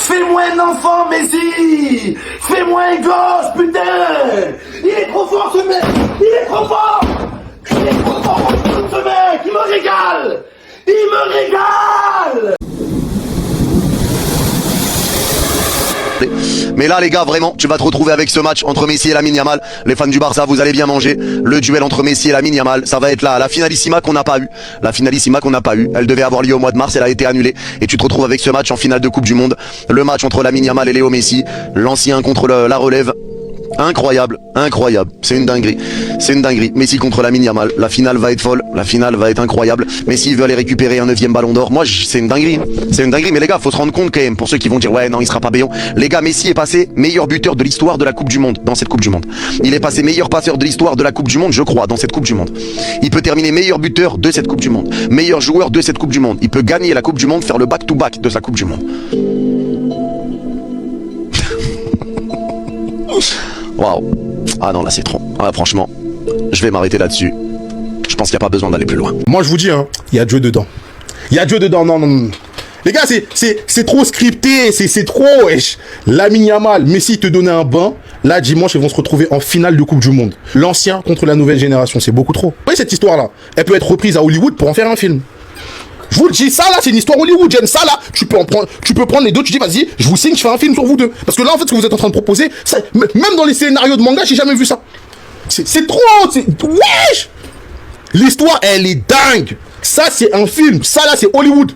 Fais-moi un enfant, Messi! Fais-moi un gosse, putain! Il est trop fort, ce mec! Il est trop fort! Il est trop fort, ce mec! Il me régale! Il me régale! Mais là les gars, vraiment, tu vas te retrouver avec ce match entre Messi et Lamine Yamal. Les fans du Barça, vous allez bien manger. Le duel entre Messi et Lamine Yamal, ça va être là, la finalissima qu'on n'a pas eu. La finalissima qu'on n'a pas eu. Elle devait avoir lieu au mois de mars, elle a été annulée. Et tu te retrouves avec ce match en finale de Coupe du Monde. Le match entre Lamine Yamal et Léo Messi. L'ancien contre la relève. Incroyable, incroyable, c'est une dinguerie, c'est une dinguerie. Messi contre Lamine Yamal, la finale va être folle, la finale va être incroyable. Messi veut aller récupérer un 9e ballon d'or. Moi, c'est une dinguerie, c'est une dinguerie. Mais les gars, faut se rendre compte quand même, pour ceux qui vont dire ouais non, il sera pas béant. Les gars, Messi est passé meilleur buteur de l'histoire de la Coupe du Monde, dans cette Coupe du Monde. Il est passé meilleur passeur de l'histoire de la Coupe du Monde, je crois, dans cette Coupe du Monde. Il peut terminer meilleur buteur de cette Coupe du Monde, meilleur joueur de cette Coupe du Monde. Il peut gagner la Coupe du Monde, faire le back-to-back de sa Coupe du Monde. Waouh. Ah non, là c'est trop. Ah, franchement, je vais m'arrêter là-dessus. Je pense qu'il n'y a pas besoin d'aller plus loin. Moi je vous dis, hein, il y a Dieu dedans. Il y a Dieu dedans, non, non, non. Les gars, c'est trop scripté, c'est trop, wesh. Lamine Yamal, Messi te donnait un bain. Là, dimanche, ils vont se retrouver en finale de Coupe du Monde. L'ancien contre la nouvelle génération, c'est beaucoup trop. Vous voyez cette histoire-là, elle peut être reprise à Hollywood pour en faire un film. Je vous le dis, ça là, c'est une histoire hollywoodienne. Ça là, tu peux prendre les deux, tu dis vas-y, je vous signe, je fais un film sur vous deux. Parce que là, en fait, ce que vous êtes en train de proposer, ça, même dans les scénarios de manga, j'ai jamais vu ça. C'est trop, wesh. L'histoire, elle est dingue. Ça, c'est un film. Ça là, c'est Hollywood.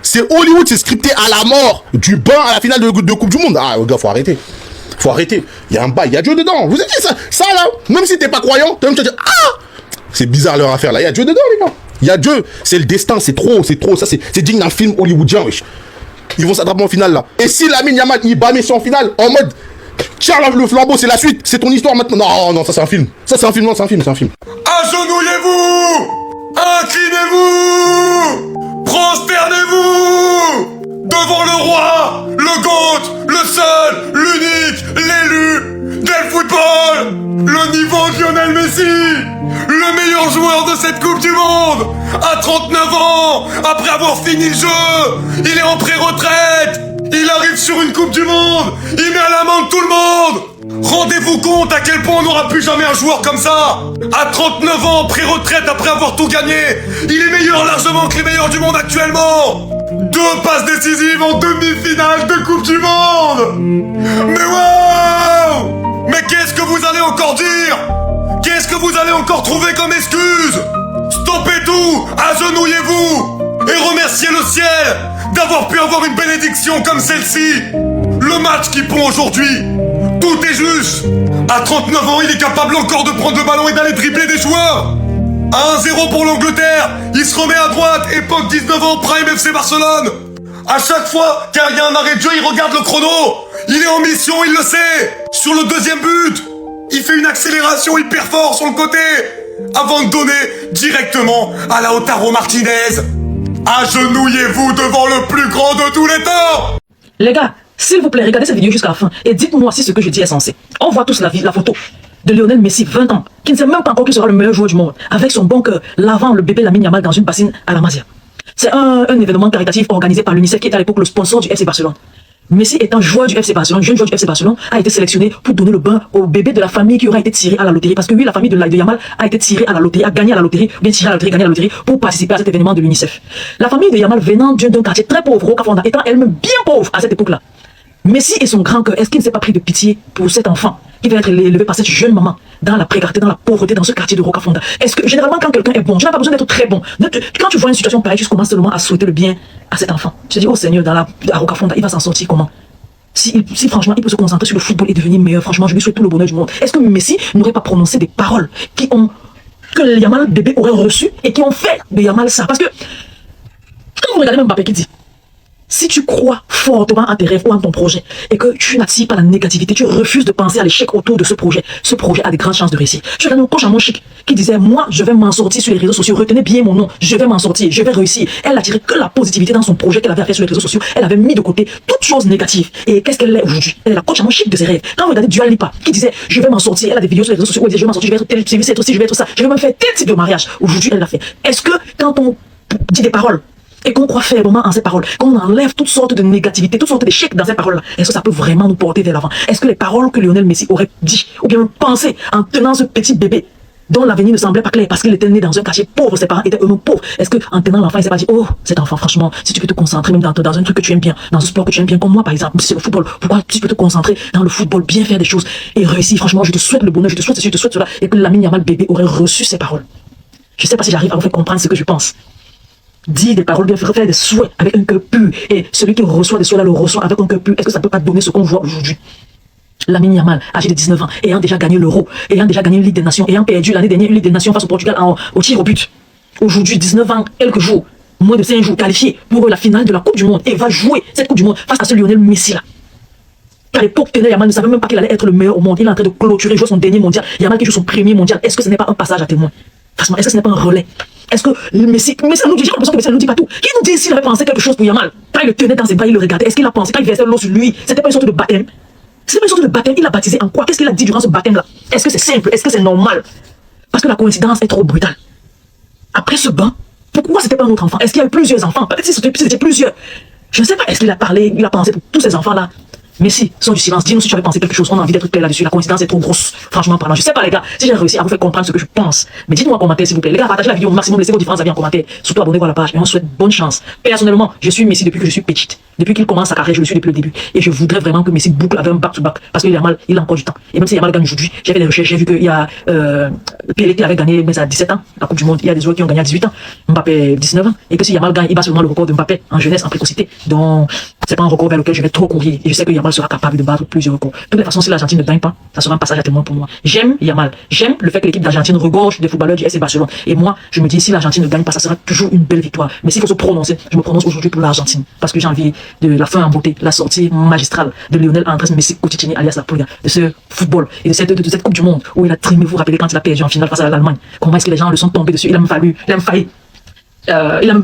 C'est Hollywood, c'est scripté à la mort. Du bain à la finale de Coupe du Monde. Ah, gars, faut arrêter. Faut arrêter. Il y a un bail, il y a Dieu dedans. Vous avez dit ça. Ça là, même si t'es pas croyant, tu vas me dire, ah, c'est bizarre leur affaire là. Il y a Dieu dedans, les gars. Il y a Dieu, c'est le destin, c'est trop. Ça, c'est digne d'un film hollywoodien, wesh. Ils vont s'attraper en finale, là. Et si Lamine Yamal, il bat Messi en finale, en mode, tiens, le flambeau, c'est la suite, c'est ton histoire maintenant. Non, non, ça, c'est un film. Ça, c'est un film, non, c'est un film, c'est un film. Agenouillez-vous! Inclinez-vous! Prosternez-vous! Devant le roi, le GOAT, le seul, l'unique, l'élu, del football! Le niveau de Lionel Messi! Le meilleur joueur de cette Coupe du Monde! À 39 ans, après avoir fini le jeu, il est en pré-retraite! Il arrive sur une Coupe du Monde! Il met à l'amende tout le monde! Rendez-vous compte à quel point on n'aura plus jamais un joueur comme ça! À 39 ans, pré-retraite après avoir tout gagné, il est meilleur largement que les meilleurs du monde actuellement! 2 passes décisives en demi-finale de Coupe du Monde! Mais waouh! Mais qu'est-ce que vous allez encore dire? Qu'est-ce que vous allez encore trouver comme excuse? Stoppez tout! Agenouillez-vous! Et remerciez le ciel d'avoir pu avoir une bénédiction comme celle-ci! Le match qui pond aujourd'hui, tout est juste! À 39 ans, il est capable encore de prendre le ballon et d'aller dribbler des joueurs! À 1-0 pour l'Angleterre, il se remet à droite, époque 19 ans, Prime FC Barcelone! À chaque fois qu'il y a un arrêt de jeu, il regarde le chrono! Il est en mission, il le sait! Sur le deuxième but, il fait une accélération hyper fort sur le côté avant de donner directement à Lautaro Martinez. Agenouillez-vous devant le plus grand de tous les temps. Les gars, s'il vous plaît, regardez cette vidéo jusqu'à la fin et dites-moi si ce que je dis est censé. On voit tous la photo de Lionel Messi, 20 ans, qui ne sait même pas encore qui sera le meilleur joueur du monde, avec son bon cœur, lavant le bébé Lamine Yamal dans une bassine à la Masia. C'est un événement caritatif organisé par l'UNICEF qui était à l'époque le sponsor du FC Barcelone. Messi étant joueur du FC Barcelone, jeune joueur du FC Barcelone, a été sélectionné pour donner le bain au bébé de la famille qui aura été tiré à la loterie. Parce que oui, la famille de Yamal a été tirée à la loterie, a gagné à la loterie, bien tiré à la loterie, gagné à la loterie pour participer à cet événement de l'UNICEF. La famille de Yamal venant d'un quartier très pauvre, Rocafonda, étant elle-même bien pauvre à cette époque-là. Messi et son grand cœur, est-ce qu'il ne s'est pas pris de pitié pour cet enfant qui va être élevé par cette jeune maman dans la précarité, dans la pauvreté, dans ce quartier de Rocafonda? Est-ce que généralement quand quelqu'un est bon, tu n'as pas besoin d'être très bon. Quand tu vois une situation pareille, tu commences seulement à souhaiter le bien à cet enfant. Tu te dis, oh Seigneur, à Rocafonda, il va s'en sortir comment? Si franchement il peut se concentrer sur le football et devenir meilleur, franchement je lui souhaite tout le bonheur du monde. Est-ce que Messi n'aurait pas prononcé des paroles que le Yamal bébé aurait reçu et qui ont fait de Yamal ça? Parce que quand vous regardez même Mbappé qui dit, si tu crois fortement en tes rêves ou en ton projet et que tu n'attires pas la négativité, tu refuses de penser à l'échec autour de ce projet a des grandes chances de réussir. Tu regardes un coach à mon chic qui disait, moi je vais m'en sortir sur les réseaux sociaux, retenez bien mon nom, je vais m'en sortir, je vais réussir. Elle n'attirait que la positivité dans son projet qu'elle avait fait sur les réseaux sociaux, elle avait mis de côté toutes choses négatives. Et qu'est-ce qu'elle est aujourd'hui? Elle est la coach à mon chic de ses rêves. Quand vous regardez Dua Lipa qui disait, je vais m'en sortir, elle a des vidéos sur les réseaux sociaux où elle disait, je vais m'en sortir, je vais être tel, je vais être aussi, je vais être ça, je vais même faire tel type de mariage. Aujourd'hui elle l'a fait. Est-ce que quand on dit des paroles et qu'on croit fermement en ces paroles, qu'on enlève toutes sortes de négativités, toutes sortes d'échecs dans ces paroles-là, est-ce que ça peut vraiment nous porter vers l'avant? Est-ce que les paroles que Lionel Messi aurait dit, ou bien pensé en tenant ce petit bébé dont l'avenir ne semblait pas clair parce qu'il était né dans un quartier pauvre, ses parents étaient eux-mêmes pauvres. Est-ce qu'en tenant l'enfant, il s'est pas dit, oh, cet enfant, franchement, si tu peux te concentrer même dans un truc que tu aimes bien, dans un sport que tu aimes bien, comme moi par exemple, si c'est le football, pourquoi tu peux te concentrer dans le football, bien faire des choses et réussir? Franchement, je te souhaite le bonheur, je te souhaite ceci, je te souhaite cela, et que Lamine Yamal bébé aurait reçu ces paroles. Je sais pas si j'arrive à vous faire comprendre ce que je pense. Dire des paroles, bien faire des souhaits avec un cœur pur, et celui qui reçoit des souhaits là le reçoit avec un cœur pur. Est-ce que ça peut pas donner ce qu'on voit aujourd'hui? Lamine Yamal, âgé de 19 ans, ayant déjà gagné l'Euro, ayant déjà gagné une Ligue des Nations, ayant perdu l'année dernière une Ligue des Nations face au Portugal au tir au but. Aujourd'hui, 19 ans, quelques jours, moins de 5 jours, qualifié pour la finale de la Coupe du Monde, et va jouer cette Coupe du Monde face à ce Lionel Messi là. À l'époque, Yamal ne savait même pas qu'il allait être le meilleur au monde. Il est en train de clôturer, jouer son dernier mondial. Yamal qui joue son premier mondial. Est-ce que ce n'est pas un passage à témoin? Franchement, est-ce que ce n'est pas un relais? Est-ce que Messi nous dit, j'ai l'impression que Messi ne nous dit pas tout. Qui nous dit s'il avait pensé quelque chose pour Yamal? Quand il le tenait dans ses bras, il le regardait. Est-ce qu'il a pensé, quand il versait l'eau sur lui, c'était pas une sorte de baptême? C'est pas une sorte de baptême. Il a baptisé en quoi? Qu'est-ce qu'il a dit durant ce baptême-là? Est-ce que c'est simple? Est-ce que c'est normal? Parce que la coïncidence est trop brutale. Après ce bain, pourquoi c'était pas un autre enfant? Est-ce qu'il y a eu plusieurs enfants? Peut-être si c'était plusieurs. Je ne sais pas. Est-ce qu'il a parlé, il a pensé pour tous ces enfants-là? Mais si, sors du silence, dis-nous si tu avais pensé quelque chose, on a envie d'être clair là-dessus, la coïncidence est trop grosse, franchement parlant. Je sais pas les gars, si j'ai réussi à vous faire comprendre ce que je pense, mais dites-moi en commentaire s'il vous plaît. Les gars, partagez la vidéo au maximum, laissez vos différents avis en commentaire, surtout abonnez-vous à la page, et on souhaite bonne chance. Personnellement, je suis Messi depuis que je suis petite, depuis qu'il commence sa carrière, je le suis depuis le début, et je voudrais vraiment que Messi boucle avec un back-to-back, parce qu'il a mal, il a encore du temps. Et même si Yamal gagne aujourd'hui, j'ai fait des recherches, j'ai vu qu'il y a Pelé qui avait gagné mais à 17 ans, la Coupe du Monde, il y a des autres qui ont gagné à 18 ans, Mbappé 19 ans, et que si Yamal gagne, il bat seulement le record de Mbappé en jeunesse, en précocité, donc c'est pas un record vers lequel je vais trop courir, et je sais que Yamal sera capable de battre plusieurs records. De toutes les façons, si l'Argentine ne gagne pas, ça sera un passage à témoin pour moi. J'aime Yamal. J'aime le fait que l'équipe d'Argentine regorge des footballeurs du FC Barcelone. Et moi, je me dis, si l'Argentine ne gagne pas, ça sera toujours une belle victoire. Mais s'il faut se prononcer, je me prononce aujourd'hui pour l'Argentine. Parce que j'ai envie de la fin en beauté, la sortie magistrale de Lionel Andrés Messi Cucitini alias la Pulga, de ce football et de cette Coupe du Monde où il a trimé, vous rappelez quand il a perdu en finale face à l'Allemagne. Comment est-ce que les gens le sont tombés dessus? Il a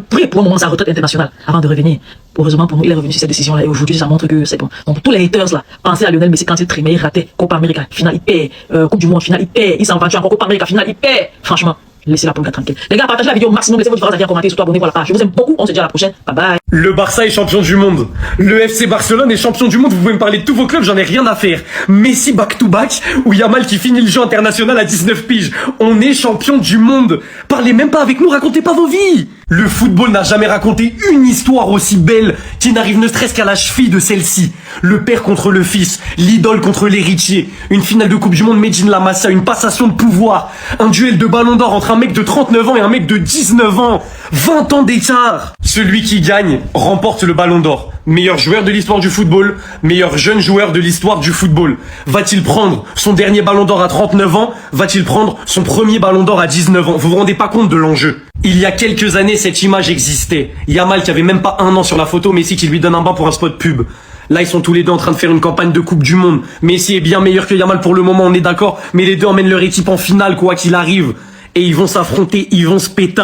pris pour un moment sa retraite internationale avant de revenir. Heureusement pour nous, il est revenu sur cette décision-là et aujourd'hui, ça montre que c'est bon. Donc, tous les haters là, pensez à Lionel Messi quand il trimait, il ratait. Copa América, finale, il perd. Coupe du Monde, finale, il perd. Il s'en va encore Copa América, finale, il perd. Franchement, laissez-la pour le gars tranquille. Les gars, partagez la vidéo au maximum, laissez vos différents avis en commentaire, surtout abonnez-vous à la page. Je vous aime beaucoup, on se dit à la prochaine. Bye bye. Le Barça est champion du monde. Le FC Barcelone est champion du monde. Vous pouvez me parler de tous vos clubs, j'en ai rien à faire. Messi back-to-back ou Yamal qui finit le jeu international à 19 piges. On est champion du monde. Parlez même pas avec nous, racontez pas vos vies. Le football n'a jamais raconté une histoire aussi belle qui n'arrive ne serait-ce qu'à la cheville de celle-ci. Le père contre le fils, l'idole contre l'héritier, une finale de Coupe du Monde made in la Masia, une passation de pouvoir, un duel de ballon d'or entre un mec de 39 ans et un mec de 19 ans. 20 ans d'écart. Celui qui gagne remporte le ballon d'or. Meilleur joueur de l'histoire du football, meilleur jeune joueur de l'histoire du football. Va-t-il prendre son dernier ballon d'or à 39 ans? Va-t-il prendre son premier ballon d'or à 19 ans? Vous vous rendez pas compte de l'enjeu? Il y a quelques années, cette image existait. Yamal qui avait même pas un an sur la photo, Messi qui lui donne un bain pour un spot pub. Là, ils sont tous les deux en train de faire une campagne de Coupe du Monde. Messi est bien meilleur que Yamal pour le moment, on est d'accord. Mais les deux emmènent leur équipe en finale, quoi qu'il arrive. Et ils vont s'affronter, ils vont se péter.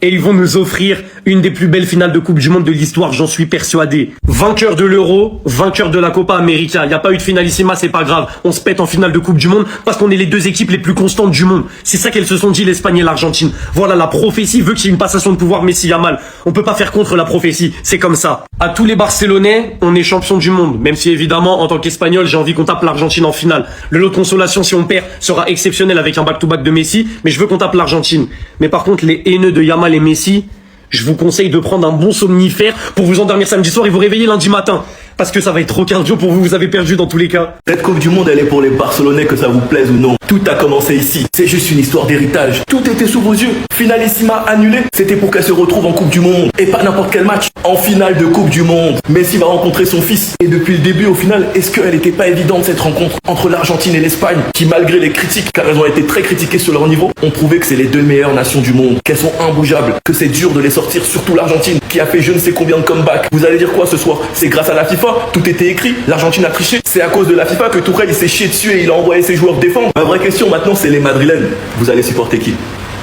Et ils vont nous offrir une des plus belles finales de Coupe du Monde de l'histoire, j'en suis persuadé. Vainqueur de l'Euro, vainqueur de la Copa América. Il n'y a pas eu de finalissima, c'est pas grave. On se pète en finale de Coupe du Monde parce qu'on est les deux équipes les plus constantes du monde. C'est ça qu'elles se sont dit, l'Espagne et l'Argentine. Voilà, la prophétie veut qu'il y ait une passation de pouvoir Messi-Yamal. On peut pas faire contre la prophétie, c'est comme ça. À tous les Barcelonais, on est champion du monde. Même si évidemment, en tant qu'Espagnol, j'ai envie qu'on tape l'Argentine en finale. Le lot de consolation, si on perd, sera exceptionnel avec un back-to-back de Messi. Mais je veux qu'on tape l'Argentine. Mais par contre, les haineux de Yamal et Messi, je vous conseille de prendre un bon somnifère pour vous endormir samedi soir et vous réveiller lundi matin. Parce que ça va être trop cardio pour vous, vous avez perdu dans tous les cas. Cette Coupe du Monde, elle est pour les Barcelonais, que ça vous plaise ou non. Tout a commencé ici. C'est juste une histoire d'héritage. Tout était sous vos yeux. Finalissima annulée. C'était pour qu'elle se retrouve en Coupe du Monde. Et pas n'importe quel match. En finale de Coupe du Monde. Messi va rencontrer son fils. Et depuis le début, au final, est-ce qu'elle n'était pas évidente cette rencontre entre l'Argentine et l'Espagne, qui malgré les critiques, car elles ont été très critiquées sur leur niveau, ont prouvé que c'est les deux meilleures nations du monde, qu'elles sont imbougeables, que c'est dur de les sortir, surtout l'Argentine, qui a fait je ne sais combien de comebacks. Vous allez dire quoi ce soir? C'est grâce à la FIFA? Tout était écrit. L'Argentine a triché. C'est à cause de la FIFA que Tourelle il s'est chié dessus et il a envoyé ses joueurs défendre. Ma vraie question maintenant, c'est les Madrilènes. Vous allez supporter qui?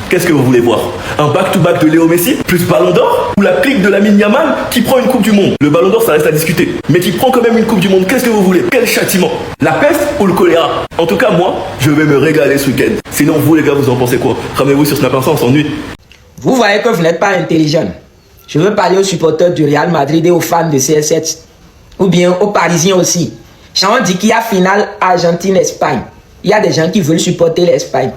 Qu'est-ce que vous voulez voir? Un back-to-back de Léo Messi, plus Ballon d'Or? Ou la clique de Lamine Yamal qui prend une Coupe du Monde? Le Ballon d'Or, ça reste à discuter. Mais qui prend quand même une Coupe du Monde, qu'est-ce que vous voulez? Quel châtiment? La peste ou le choléra? En tout cas, moi, je vais me régaler ce week-end. Sinon, vous les gars, vous en pensez quoi? Ramenez-vous sur Snap Info, on s'ennuie. Vous voyez que vous n'êtes pas intelligent. Je veux parler aux supporters du Real Madrid et aux fans de CR7. Ou bien aux Parisiens aussi. On dit qu'il y a finale Argentine-Espagne. Il y a des gens qui veulent supporter l'Espagne.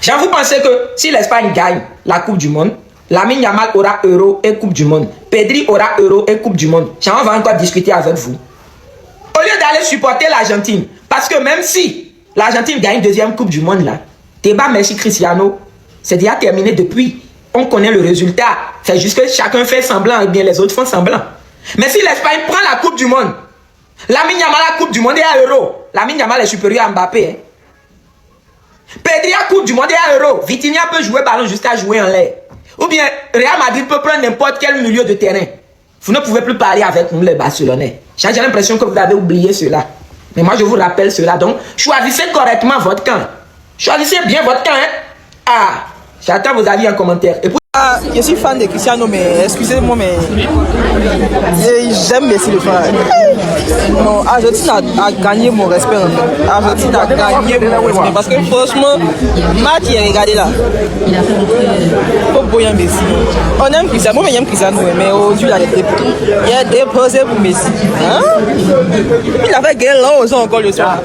Vous pensez que si l'Espagne gagne la Coupe du Monde, Lamine Yamal aura Euro et Coupe du Monde. Pedri aura Euro et Coupe du Monde. On va encore discuter avec vous. Au lieu d'aller supporter l'Argentine, parce que même si l'Argentine gagne deuxième Coupe du Monde là, débat merci Cristiano, c'est déjà terminé depuis. On connaît le résultat. C'est juste que chacun fait semblant et bien les autres font semblant. Mais si l'Espagne prend la Coupe du Monde, Lamine Yamal a la Coupe du Monde et à Euro. Lamine Yamal est supérieur à Mbappé. Hein. Pedri a Coupe du Monde et à Euro. Vitinha peut jouer ballon jusqu'à jouer en l'air. Ou bien Real Madrid peut prendre n'importe quel milieu de terrain. Vous ne pouvez plus parler avec nous les Barcelonais. J'ai l'impression que vous avez oublié cela. Mais moi je vous rappelle cela. Donc choisissez correctement votre camp. Choisissez bien votre camp. Hein. Ah, j'attends vos avis en commentaire. Et pour... Je suis fan de Cristiano, mais excusez-moi, mais j'aime Messi le frère. Non, Argentine a gagné mon respect. Argentine a gagné mon respect. Parce que franchement, match qui est regardé là, faut boyer Messi. On aime Cristiano, moi j'aime Cristiano, mais aujourd'hui il a déposé pour Messi. Hein? Il avait gagné là, encore le soir.